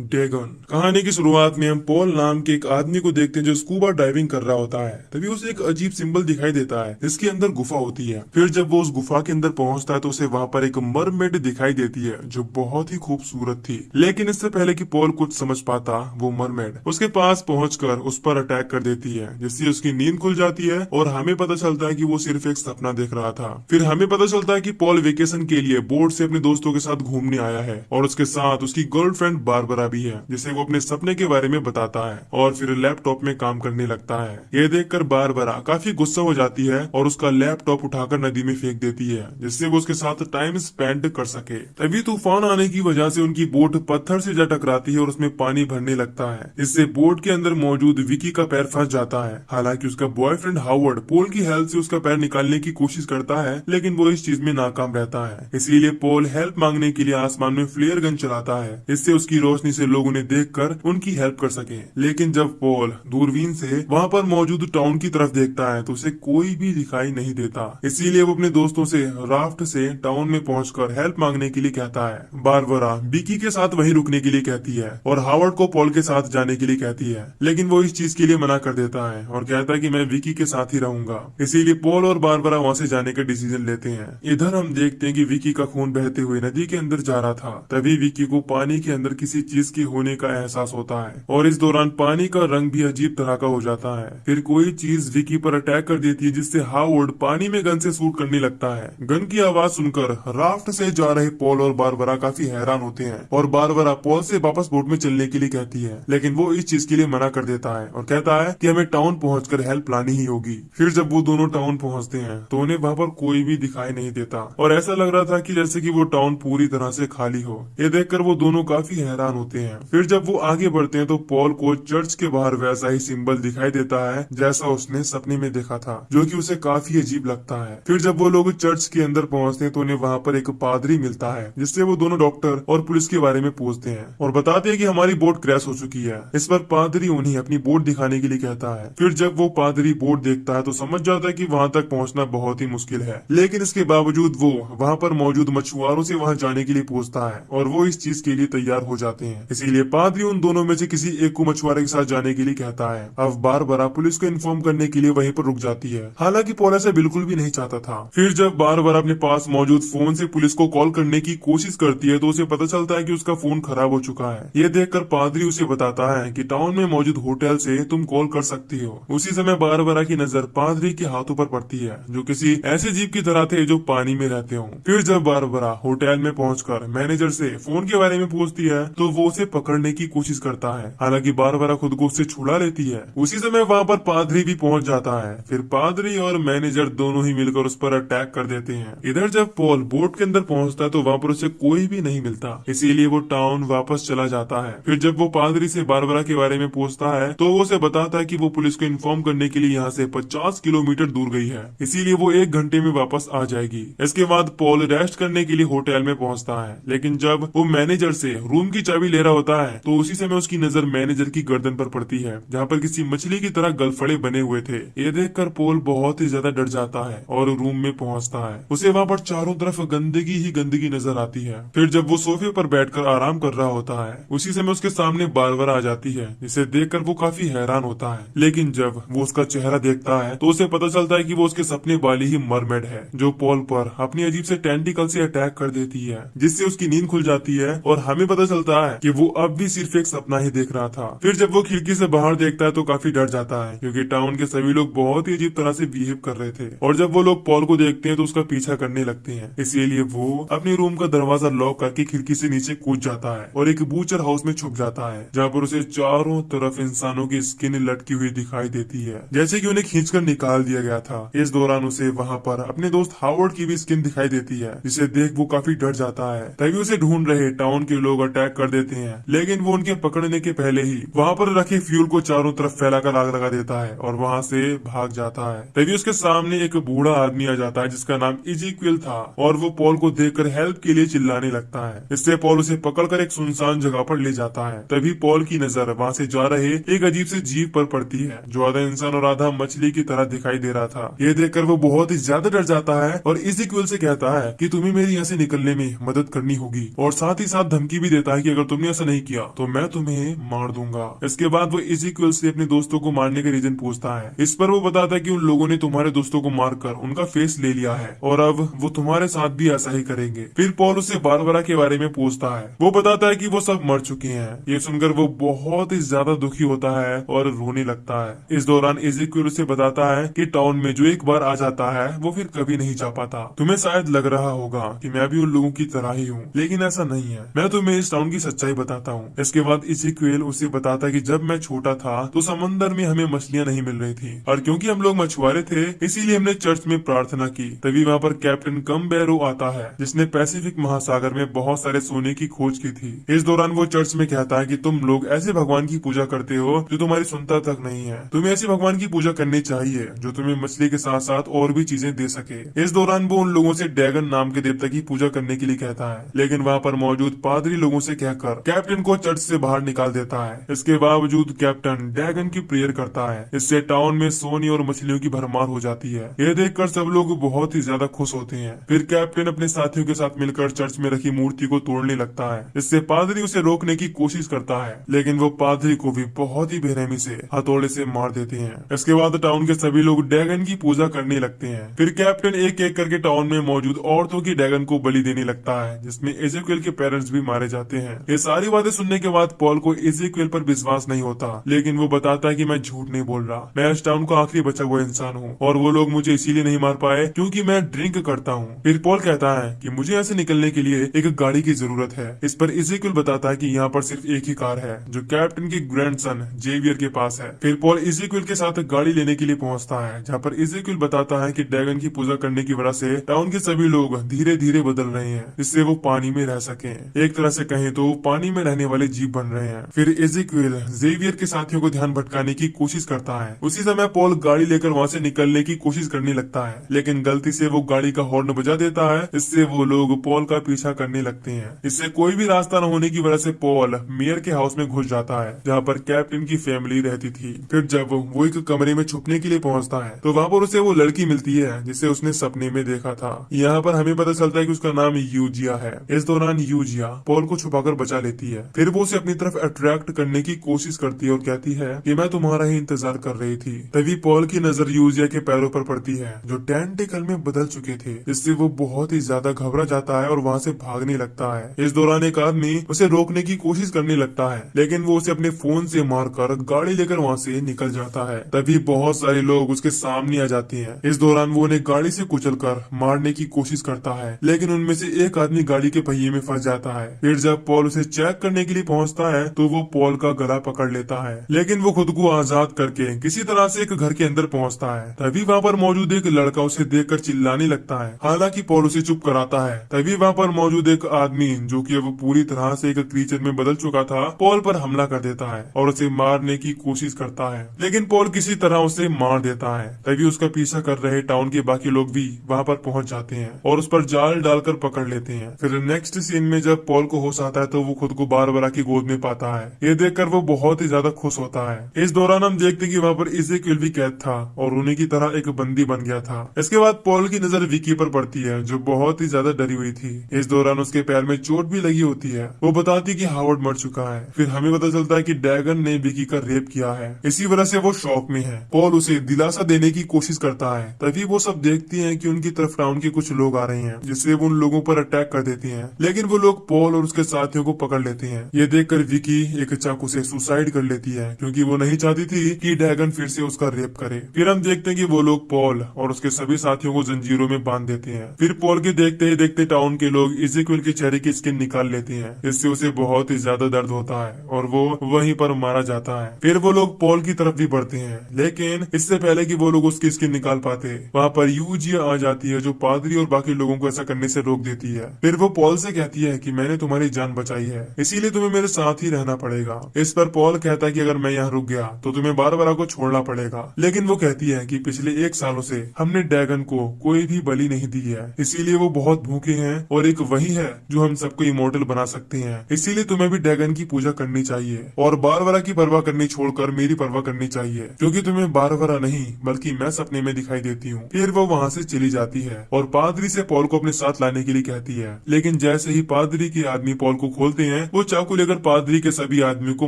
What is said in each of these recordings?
डेगन। कहानी की शुरुआत में हम पॉल नाम के एक आदमी को देखते हैं जो स्कूबा डाइविंग कर रहा होता है। तभी उसे एक अजीब सिंबल दिखाई देता है जिसके अंदर गुफा होती है। फिर जब वो उस गुफा के अंदर पहुंचता है तो उसे वहां पर एक मरमेड दिखाई देती है जो बहुत ही खूबसूरत थी। लेकिन इससे पहले कि पॉल कुछ समझ पाता, वो मरमेड उसके पास पहुंचकर उस पर अटैक कर देती है, जिससे उसकी नींद खुल जाती है और हमें पता चलता है कि वो सिर्फ एक सपना देख रहा था। फिर हमें पता चलता है कि पॉल वेकेशन के लिए बोट से अपने दोस्तों के साथ घूमने आया है और उसके साथ उसकी गर्लफ्रेंड बारबरा भी है, जिसे वो अपने सपने के बारे में बताता है और फिर लैपटॉप में काम करने लगता है। ये देखकर बारबरा काफी गुस्सा हो जाती है और उसका लैपटॉप उठाकर नदी में फेंक देती है, जिससे वो उसके साथ टाइम स्पेंड कर सके। तभी तूफान आने की वजह से उनकी बोट पत्थर से जा टकराती है और उसमें पानी भरने लगता है, जिससे बोट के अंदर मौजूद विकी का पैर फंस जाता है। हालांकि उसका बॉयफ्रेंड हावर्ड पॉल की हेल्प से उसका पैर निकालने की कोशिश करता है, लेकिन वो इस चीज में नाकाम रहता है। इसीलिए पॉल हेल्प मांगने के लिए आसमान में फ्लेयर गन चलाता है, इससे उसकी रोशनी से लोग उन्हें देखकर उनकी हेल्प कर सके। लेकिन जब पॉल दूरबीन से वहां पर मौजूद टाउन की तरफ देखता है तो उसे कोई भी दिखाई नहीं देता। इसीलिए वो अपने दोस्तों से राफ्ट से टाउन में पहुंचकर हेल्प मांगने के लिए कहता है। बारबरा विकी के साथ वहीं रुकने के लिए कहती है और हावर्ड को पॉल के साथ जाने के लिए कहती है, लेकिन वो इस चीज के लिए मना कर देता है और कहता है कि मैं विकी के साथ ही रहूंगा। इसीलिए पॉल और बारबरा वहां से जाने का डिसीजन लेते हैं। इधर हम देखते हैं कि विकी का खून बहते हुए नदी के अंदर जा रहा था। तभी विकी को पानी के अंदर किसी चीज के होने का एहसास होता है और इस दौरान पानी का रंग भी अजीब तरह का हो जाता है। फिर कोई चीज विकी पर अटैक कर देती है, जिससे हावर्ड पानी में गन से शूट करने लगता है। गन की आवाज सुनकर राफ्ट से जा रहे पॉल और बारबरा काफी हैरान होते हैं और बारबरा पॉल से वापस बोट में चलने के लिए कहती है, लेकिन वो इस चीज के लिए मना कर देता है और कहता है कि हमें टाउन पहुंचकर हेल्प लानी ही होगी। फिर जब वो दोनों टाउन पहुंचते हैं तो उन्हें वहां पर कोई भी दिखाई नहीं देता और ऐसा लग रहा था कि जैसे कि वो टाउन पूरी तरह से खाली हो। ये देखकर वो दोनों काफी हैरान होते हैं। फिर जब वो आगे बढ़ते हैं तो पॉल को चर्च के बाहर वैसा ही सिंबल दिखाई देता है जैसा उसने सपने में देखा था, जो कि उसे काफी अजीब लगता है। फिर जब वो लोग चर्च के अंदर पहुंचते हैं तो उन्हें वहां पर एक पादरी मिलता है, जिससे वो दोनों डॉक्टर और पुलिस के बारे में पूछते हैं और बताते हैं कि हमारी बोट क्रैश हो चुकी है। इस पर पादरी उन्हें अपनी बोट दिखाने के लिए कहता है। फिर जब वो पादरी बोट देखता है तो समझ जाता है कि वहां तक पहुंचना बहुत ही मुश्किल है, लेकिन इसके बावजूद वो वहां पर मौजूद मछुआरों से वहां जाने के लिए पूछता है और वो इस चीज के लिए तैयार हो जाते हैं। इसीलिए पादरी उन दोनों में से किसी एक को मछुआरे के साथ जाने के लिए कहता है। अब बारबरा पुलिस को इन्फॉर्म करने के लिए वहीं पर रुक जाती है, हालांकि पॉल ऐसा बिल्कुल भी नहीं चाहता था। फिर जब बारबरा अपने पास मौजूद फोन से पुलिस को कॉल करने की कोशिश करती है तो उसे पता चलता है कि उसका फोन खराब हो चुका है। ये देखकर पादरी उसे बताता है कि टाउन में मौजूद होटल से तुम कॉल कर सकती हो। उसी समय बारबरा की नजर पादरी के हाथों पर पड़ती है, जो किसी ऐसे जीव की तरह थे जो पानी में रहते हो। फिर जब बारबरा होटल में पहुंचकर मैनेजर से फोन के बारे में पूछती है तो वो उसे पकड़ने की कोशिश करता है, हालांकि बारबरा खुद को उससे छुड़ा लेती है। उसी समय वहाँ पर पादरी भी पहुंच जाता है। फिर पादरी और मैनेजर दोनों ही मिलकर उस पर अटैक कर देते हैं। इधर जब पॉल बोट के अंदर पहुंचता है तो वहाँ पर उसे कोई भी नहीं मिलता, इसीलिए वो टाउन वापस चला जाता है। फिर जब वो पादरी से बारबरा के बारे में पूछता है तो वो उसे बताता है कि वो पुलिस को इन्फॉर्म करने के लिए यहाँ से 50 किलोमीटर दूर गई है, इसीलिए वो 1 घंटे में वापस आ जाएगी। इसके बाद पॉल रेस्ट करने के लिए होटल में पहुंचता है, लेकिन जब वो मैनेजर से रूम की चाबी ले रहा होता है तो उसी समय उसकी नजर मैनेजर की गर्दन पर पड़ती है, जहाँ पर किसी मछली की तरह गलफड़े बने हुए थे। ये देखकर पॉल बहुत ही ज्यादा डर जाता है और रूम में पहुंचता है। उसे वहाँ पर चारों तरफ गंदगी ही गंदगी नजर आती है। फिर जब वो सोफे पर बैठकर आराम कर रहा होता है उसी समय उसके सामने बारबरा आ जाती है, जिसे देखकर वो काफी हैरान होता है। लेकिन जब वो उसका चेहरा देखता है तो उसे पता चलता है कि वो उसके सपने वाली ही मरमेड है, जो पॉल पर अपनी अजीब से टेंटिकल से अटैक कर देती है, जिससे उसकी नींद खुल जाती है और हमें पता चलता है कि वो अब भी सिर्फ एक सपना ही देख रहा था। फिर जब वो खिड़की से बाहर देखता है तो काफी डर जाता है, क्योंकि टाउन के सभी लोग बहुत ही अजीब तरह से बिहेव कर रहे थे और जब वो लोग पॉल को देखते हैं तो उसका पीछा करने लगते हैं। इसीलिए वो अपने रूम का दरवाजा लॉक करके खिड़की से नीचे कूद जाता है और एक बूचर हाउस में छुप जाता है, जहाँ पर उसे चारों तरफ इंसानों की स्किन लटकी हुई दिखाई देती है, जैसे कि उन्हें खींचकर निकाल दिया गया था। इस दौरान उसे वहाँ पर अपने दोस्त हावर्ड की भी स्किन दिखाई देती है, जिसे देख वो काफी डर जाता है। तभी उसे ढूंढ रहे टाउन के लोग अटैक कर देते हैं, लेकिन वो उनके पकड़ने के पहले ही वहाँ पर रखे फ्यूल को चारों तरफ फैलाकर आग लगा देता है और वहाँ से भाग जाता है। तभी उसके सामने एक बूढ़ा आदमी आ जाता है जिसका नाम इज़ेकिएल था और वो पॉल को देखकर हेल्प के लिए चिल्लाने लगता है। इससे पॉल उसे पकड़कर एक सुनसान जगह पर ले जाता है। तभी पॉल की नजर वहाँ से जा रहे एक अजीब से जीव पर पड़ती है, जो आधा इंसान और आधा मछली की तरह दिखाई दे रहा था। ये देखकर वो बहुत ही ज्यादा डर जाता है और इज़ेकिएल से कहता है कि तुम्हें मेरे यहाँ से निकलने में मदद करनी होगी और साथ ही साथ धमकी भी देता है कि अगर तुमने तुमने ऐसा नहीं किया तो मैं तुम्हें मार दूंगा। इसके बाद वो इज़ेकियल से अपने दोस्तों को मारने का रीजन पूछता है। इस पर वो बताता है कि उन लोगों ने तुम्हारे दोस्तों को मारकर उनका फेस ले लिया है और अब वो तुम्हारे साथ भी ऐसा ही करेंगे। फिर पॉल उससे बारबरा के बारे में पूछता है। वो बताता है कि वो सब मर चुके हैं। ये सुनकर वो बहुत ही ज्यादा दुखी होता है और रोने लगता है। इस दौरान इज़ेकियल उसे बताता है कि टाउन में जो एक बार आ जाता है वो फिर कभी नहीं जा पाता। तुम्हें शायद लग रहा होगा कि मैं भी उन लोगों की तरह ही हूँ, लेकिन ऐसा नहीं है। मैं तुम्हें इस टाउन की सच्चाई बताता हूँ। इसके बाद इज़ेकियल उसे बताता है कि जब मैं छोटा था तो समंदर में हमें मछलियाँ नहीं मिल रही थी और क्योंकि हम लोग मछुआरे थे इसीलिए हमने चर्च में प्रार्थना की। तभी वहाँ पर कैप्टन कम्बेरो आता है जिसने पैसिफिक महासागर में बहुत सारे सोने की खोज की थी। इस दौरान वो चर्च में कहता है कि तुम लोग ऐसे भगवान की पूजा करते हो जो तुम्हारी सुनता तक नहीं है। तुम्हें ऐसे भगवान की पूजा करनी चाहिए जो तुम्हें मछली के साथ साथ और भी चीजें दे सके। इस दौरान वो उन लोगों से ड्रैगन नाम के देवता की पूजा करने के लिए कहता है, लेकिन वहाँ पर मौजूद पादरी लोगों से कहकर कैप्टन को चर्च से बाहर निकाल देता है। इसके बावजूद कैप्टन ड्रैगन की प्रेयर करता है। इससे टाउन में सोने और मछलियों की भरमार हो जाती है। यह देखकर सब लोग बहुत ही ज्यादा खुश होते हैं। फिर कैप्टन अपने साथियों के साथ मिलकर चर्च में रखी मूर्ति को तोड़ने लगता है। इससे पादरी उसे रोकने की कोशिश करता है, लेकिन वो पादरी को भी बहुत ही बेरहमी से हथौड़े से मार देते हैं। इसके बाद टाउन के सभी लोग ड्रैगन की पूजा करने लगते हैं। फिर कैप्टन एक एक करके टाउन में मौजूद औरतों की ड्रैगन को बलि देने लगता है, जिसमें इज़ेकियल के पेरेंट्स भी मारे जाते हैं। ये सारी बातें सुनने के बाद पॉल को इज़ेकियल पर विश्वास नहीं होता, लेकिन वो बताता है कि मैं झूठ नहीं बोल रहा। मैं इस टाउन का आखिरी बचा हुआ इंसान हूँ और वो लोग मुझे इसीलिए नहीं मार पाए क्योंकि मैं ड्रिंक करता हूँ। फिर पॉल कहता है कि मुझे यहाँ से निकलने के लिए एक गाड़ी की जरूरत है। इस पर इज़ेकियल बताता है कि यहाँ पर सिर्फ एक ही कार है जो कैप्टन के ग्रैंडसन जेवियर के पास है। फिर पॉल इज़ेकियल के साथ गाड़ी लेने के लिए पहुंचता है, जहाँ पर इज़ेकियल बताता है कि ड्रैगन की पूजा करने की वजह से टाउन के सभी लोग धीरे धीरे बदल रहे हैं जिससे वो पानी में रह सके। एक तरह से कहें तो पानी में रहने वाले जीव बन रहे हैं। फिर इज़ेकियल जेवियर के साथियों को ध्यान भटकाने की कोशिश करता है। उसी समय पॉल गाड़ी लेकर वहाँ से निकलने की कोशिश करने लगता है, लेकिन गलती से वो गाड़ी का हॉर्न बजा देता है। इससे वो लोग पॉल का पीछा करने लगते हैं। इससे कोई भी रास्ता न होने की वजह से पॉल मेयर के हाउस में घुस जाता है, जहाँ पर कैप्टन की फैमिली रहती थी। फिर जब वो एक कमरे में छुपने के लिए पहुंचता है तो वहाँ पर उसे वो लड़की मिलती है जिसे उसने सपने में देखा था। यहाँ पर हमें पता चलता है कि उसका नाम यूजिया है। इस दौरान यूजिया पॉल को छुपाकर बचा लेती है। फिर वो उसे अपनी तरफ अट्रैक्ट करने की कोशिश करती है और कहती है कि मैं तुम्हारा ही इंतजार कर रही थी। तभी पॉल की नजर यूजिया के पैरों पर पड़ती है जो टेंटिकल में बदल चुके थे, जिससे वो बहुत ही ज्यादा घबरा जाता है और वहाँ से भागने लगता है। इस दौरान एक आदमी उसे रोकने की कोशिश करने लगता है, लेकिन वो उसे अपने फोन से मारकर गाड़ी लेकर वहाँ से निकल जाता है। तभी बहुत सारे लोग उसके सामने आ जाते हैं। इस दौरान वो उन्हें गाड़ी से कुचलकर मारने की कोशिश करता है, लेकिन उनमें से एक आदमी गाड़ी के पहिए में फंस जाता है। फिर जब पॉल उसे चेक करने के लिए पहुंचता है तो वो पॉल का गला पकड़ लेता है, लेकिन वो खुद को आजाद करके किसी तरह से एक घर के अंदर पहुंचता है। तभी वहाँ पर मौजूद एक लड़का उसे देखकर चिल्लाने लगता है। हालांकि पॉल उसे चुप कराता है। तभी वहाँ पर मौजूद एक आदमी जो कि अब पूरी तरह से एक क्रीचर में बदल चुका था, पॉल पर हमला कर देता है और उसे मारने की कोशिश करता है, लेकिन पॉल किसी तरह उसे मार देता है। तभी उसका पीछा कर रहे टाउन के बाकी लोग भी वहाँ पर पहुंच जाते हैं और उस पर जाल डालकर पकड़ लेते हैं। फिर नेक्स्ट सीन में जब पॉल को होश आता है तो वो खुद को बारबरा की गोद में पाता है। ये देखकर वो बहुत ही ज्यादा खुश होता है। इस दौरान हम देखते कि वहाँ पर इज़ेकियल भी कैद था और उन्हीं की तरह एक बंदी बन गया था। इसके बाद पॉल की नजर विकी पर पड़ती है जो बहुत ही ज्यादा डरी हुई थी। इस दौरान उसके पैर में चोट भी लगी होती है। वो बताती कि हावर्ड मर चुका है। फिर हमें पता चलता है कि ड्रैगन ने विकी का रेप किया है। इसी वजह से वो शॉक में है। पॉल उसे दिलासा देने की कोशिश करता है। तभी वो सब देखती हैं कि उनकी तरफ टाउन के कुछ लोग आ रहे हैं, जिससे वो उन लोगों पर अटैक कर देती हैं, लेकिन वो लोग पॉल और उसके साथियों को पकड़ लेते हैं। ये देखकर विकी एक चाकू से सुसाइड कर लेती है क्योंकि वो नहीं चाहती थी कि ड्रैगन फिर से उसका रेप करे। फिर हम देखते हैं कि वो लोग पॉल और उसके सभी साथियों को जंजीरों में बांध देते हैं। फिर पॉल के देखते ही देखते टाउन के लोग इज़ेकियल के चेहरे की स्किन निकाल लेते हैं। इससे उसे बहुत ही ज्यादा दर्द होता है और वो वहीं पर मारा जाता है। फिर वो लोग पॉल की तरफ भी बढ़ते हैं, लेकिन इससे पहले कि वो लोग उसकी स्किन निकाल पाते वहाँ पर यूजिया आ जाती है जो पादरी और बाकी लोगों को ऐसा करने से रोक देती है। फिर वो पॉल से कहती है कि मैंने तुम्हारी जान बचाई है, इसीलिए तुम्हें मेरे साथ ही रहना पड़ेगा। इस पर पॉल कहता है कि अगर मैं यहाँ रुक गया तो तुम्हें बारबरा को छोड़ना पड़ेगा, लेकिन वो कहती है कि पिछले 1 सालों से हमने ड्रैगन को कोई भी बलि नहीं दी है, इसीलिए वो बहुत भूखे हैं और एक वही है जो हम सबको इमोर्टल बना सकते हैं। इसीलिए तुम्हें भी ड्रैगन की पूजा करनी चाहिए और बारबरा की परवाह करनी छोड़कर मेरी परवाह करनी चाहिए, क्योंकि तुम्हें बारबरा नहीं बल्कि मैं सपने में दिखाई देती हूँ। फिर वो वहाँ से चली जाती है और पादरी से पॉल को अपने साथ लाने के लिए कहती है, लेकिन जैसे ही पादरी के आदमी पॉल को खोलते हैं वो चाकू लेकर पादरी के सभी आदमियों को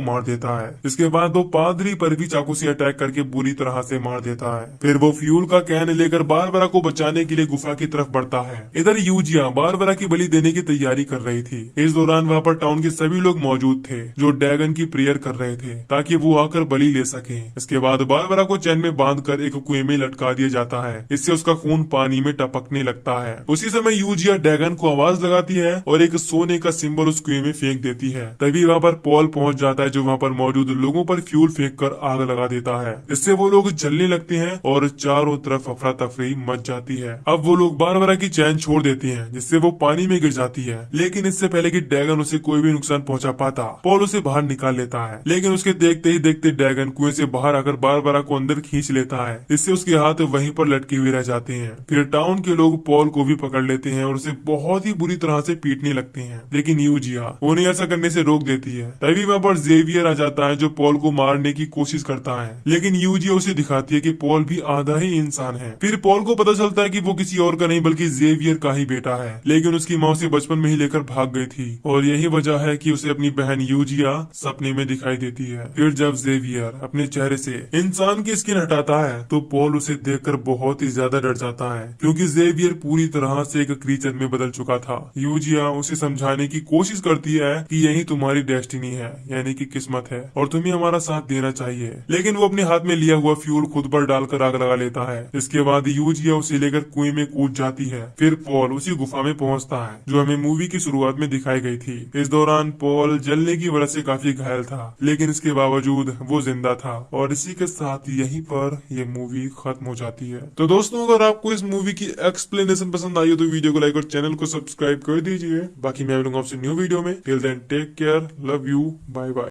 मार देता है। इसके बाद वो पादरी पर भी चाकू से अटैक करके बुरी तरह से मार देता है। फिर वो फ्यूल का कैन लेकर बारबरा को बचाने के लिए गुफा की तरफ बढ़ता है। इधर यूजिया बारबरा की बलि देने की तैयारी कर रही थी। इस दौरान वहाँ पर टाउन के सभी लोग मौजूद थे जो ड्रैगन की प्रेयर कर रहे थे ताकि वो आकर बलि ले सके। इसके बाद बारबरा को चैन में बांधकर एक कुएं में लटका दिया जाता है। इससे उसका खून पानी में टपकने लगता है। उसी समय यूजिया ड्रैगन को आवाज लगाती है और एक सोने का सिंबल उस कुएं में फेंक देती है। तभी वहाँ पर पॉल पहुंच जाता है जो वहाँ पर मौजूद लोगों पर फ्यूल फेंक कर आग लगा देता है। इससे वो लोग जलने लगते हैं और चारों तरफ अफरा तफरी मच जाती है। अब वो लोग बारबरा की चैन छोड़ देते हैं जिससे वो पानी में गिर जाती है। लेकिन इससे पहले कि ड्रैगन उसे कोई भी नुकसान पहुंचा पाता, पॉल उसे बाहर निकाल लेता है। लेकिन उसके देखते ही देखते ड्रैगन कुएं से बाहर आकर बारबरा को अंदर खींच लेता है। इससे उसके हाथ वहीं पर लटके हुए रह जाते हैं। फिर टाउन के लोग पॉल को भी पकड़ लेते हैं और उसे बहुत ही बुरी तरह से पीटने लगते हैं। लेकिन यूजिया उन्हें ऐसा करने से रोक देती है। तभी वहाँ पर जेवियर आ जाता है जो पॉल को मारने की कोशिश करता है। लेकिन यूजिया उसे दिखाती है कि पॉल भी आधा ही इंसान है। फिर पॉल को पता चलता है कि वो किसी और का नहीं बल्कि जेवियर का ही बेटा है। लेकिन उसकी माँ उसे बचपन में ही लेकर भाग गई थी और यही वजह है कि उसे अपनी बहन यूजिया सपने में दिखाई देती है। फिर जब जेवियर अपने चेहरे से इंसान की स्किन हटाता है तो पॉल उसे देखकर बहुत ही ज्यादा डर जाता है क्योंकि जेवियर पूरी तरह से एक क्रीचर में बदल चुका था। यूजिया उसे समझाने की कोशिश करती है कि यही तुम्हारी डेस्टिनी है, यानी कि किस्मत है और तुम्हें हमारा साथ देना चाहिए। लेकिन वो अपने हाथ में लिया हुआ फ्यूल खुद पर डालकर आग लगा लेता है। इसके बाद यूजिया उसे लेकर कुएं में कूद जाती है। फिर पॉल उसी गुफा में पहुंचता है जो हमें मूवी की शुरुआत में दिखाई गई थी। इस दौरान पॉल जलने की वजह से काफी घायल था, लेकिन इसके बावजूद वो जिंदा था। और इसी के साथ यहीं पर ये मूवी खत्म हो जाती है। तो दोस्तों, अगर आपको इस मूवी की एक्सप्लेनेशन पसंद आई हो तो वीडियो को लाइक और चैनल को सब्सक्राइब कर दीजिए। बाकी मैं मिलूंगा आपसे न्यू वीडियो में। Till then take care, love you, bye bye.